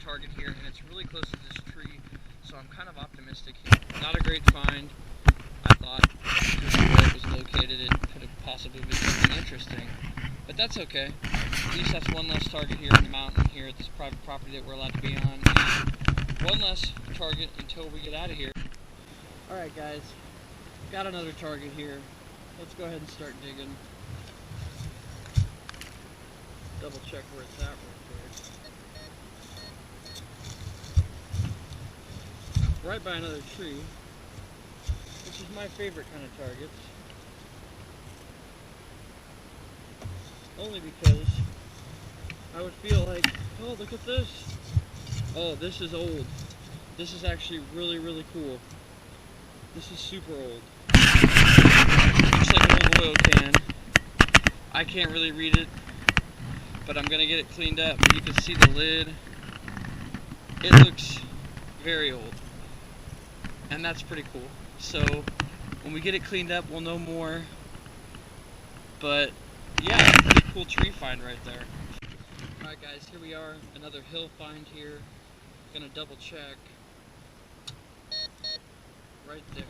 target here, and it's really close to this tree, so I'm kind of optimistic here. Not a great find, I thought, because of where it was located. It could have possibly been something interesting, but that's okay. At least that's one less target here in the mountain here at this private property that we're allowed to be on, and one less target until we get out of here. Alright guys, got another target here. Let's go ahead and start digging. Double check where it's at real quick. Right by another tree, which is my favorite kind of targets. Only because I would feel like, oh, look at this. Oh, this is old. This is actually really, really cool. This is super old. Looks like an old oil can. I can't really read it, but I'm gonna get it cleaned up. You can see the lid. It looks very old, and that's pretty cool. So when we get it cleaned up, we'll know more. But yeah, pretty cool tree find right there. Alright guys, here we are, another hill find here. Gonna double check. Right there.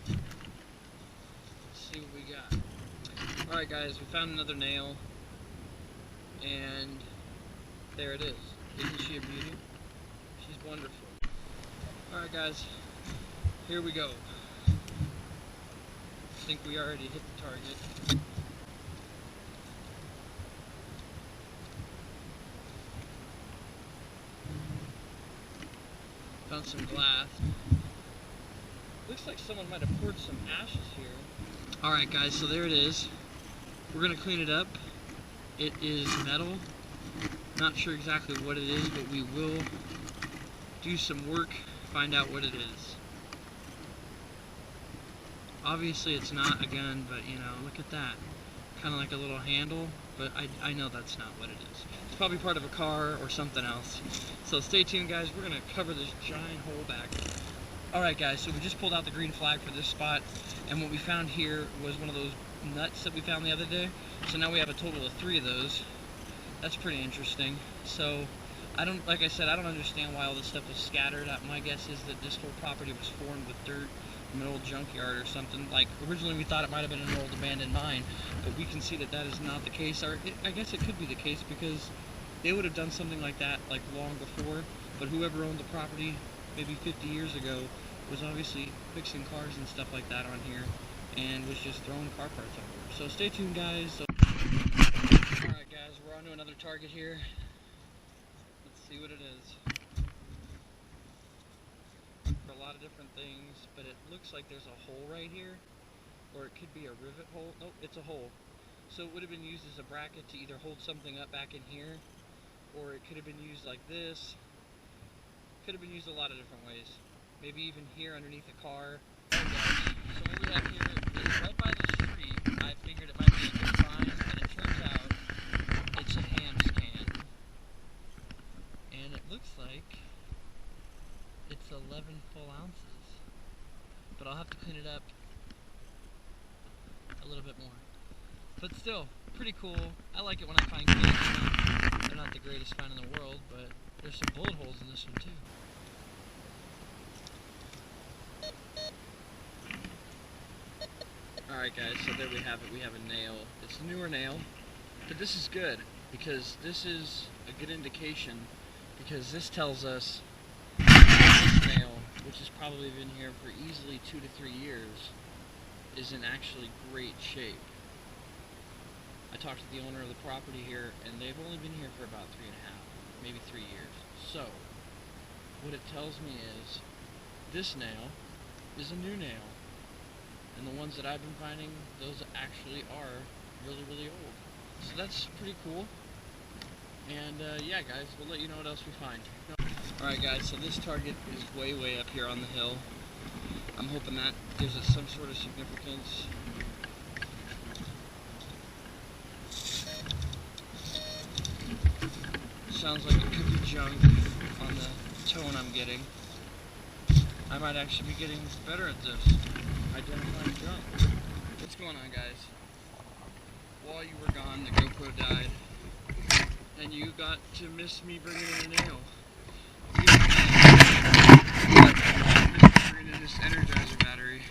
Let's see what we got. Alright guys, we found another nail. And there it is. Isn't she a beauty? She's wonderful. Alright guys, here we go. I think we already hit the target. Found some glass. Looks like someone might have poured some ashes here. Alright guys, so there it is. We're gonna clean it up. It is metal. Not sure exactly what it is, but we will do some work, find out what it is. Obviously it's not a gun, but you know, look at that. Kind of like a little handle, but I know that's not what it is. It's probably part of a car or something else. So stay tuned guys, we're going to cover this giant hole back. Alright guys, so we just pulled out the green flag for this spot, and what we found here was one of those nuts that we found the other day. So now we have a total of 3 of those. That's pretty interesting. So like I said, I don't understand why all this stuff is scattered. My guess is that this whole property was formed with dirt from an old junkyard or something. Like originally we thought it might have been an old abandoned mine, but we can see that that is not the case. Or I guess it could be the case because they would have done something like that like long before, but whoever owned the property maybe 50 years ago was obviously fixing cars and stuff like that on here and was just throwing car parts over. So stay tuned guys. Alright guys, we're on to another target here. Let's see what it is. For a lot of different things, but it looks like there's a hole right here, or it could be a rivet hole. Nope, it's a hole. So it would have been used as a bracket to either hold something up back in here, or it could have been used like this. Could have been used a lot of different ways. Maybe even here underneath the car. Okay, so what we have here is right by this tree. I figured it might be a good find, and it turns out it's a Ham's can. And it looks like it's 11 full ounces. But I'll have to clean it up a little bit more. But still, pretty cool. I like it when I find cans. They're not the greatest find in the world, but there's some bullet holes in this one too. Alright guys, so there we have it. We have a nail. It's a newer nail, but this is good because this is a good indication, because this tells us this nail, which has probably been here for easily 2 to 3 years, is in actually great shape. I talked to the owner of the property here, and they've only been here for about 3.5, maybe 3 years. So, what it tells me is, this nail is a new nail. And the ones that I've been finding, those actually are really, really old. So that's pretty cool. And yeah guys, we'll let you know what else we find. Alright guys, so this target is way, way up here on the hill. I'm hoping that gives us some sort of significance. Sounds like it could be junk on the tone I'm getting. I might actually be getting better at this, identifying junk. What's going on guys? While you were gone, the GoPro died, and you got to miss me bringing in a nail. Bringing in this Energizer battery.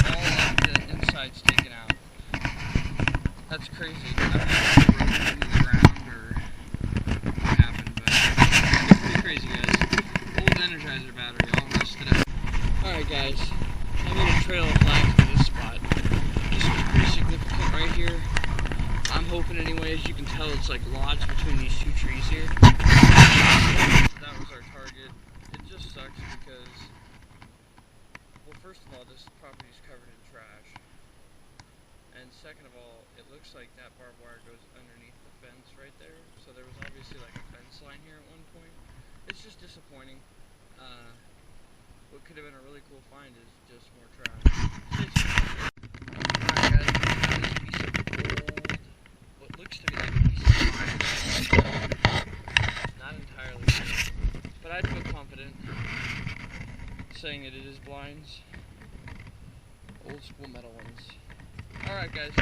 All of the insides taken out. That's crazy. I don't know if it broke into the ground or what happened, but it's pretty crazy, guys. Old Energizer battery, all rusted out. Alright, guys. I'm going to trail a flag for this spot. This is pretty significant right here. I'm hoping anyway, as you can tell, it's like lodged between these two trees here. That was our target. It just sucks because, well, first of all, this property is covered in trash. And second of all, it looks like that barbed wire goes underneath the fence right there. So there was obviously like a fence line here at one point. It's just disappointing. What could have been a really cool find is just more trash. Alright guys, this piece of old, what looks to be like a piece of blinds. Not entirely sure, but I'd feel confident saying that it is blinds. Old school metal ones. Alright guys.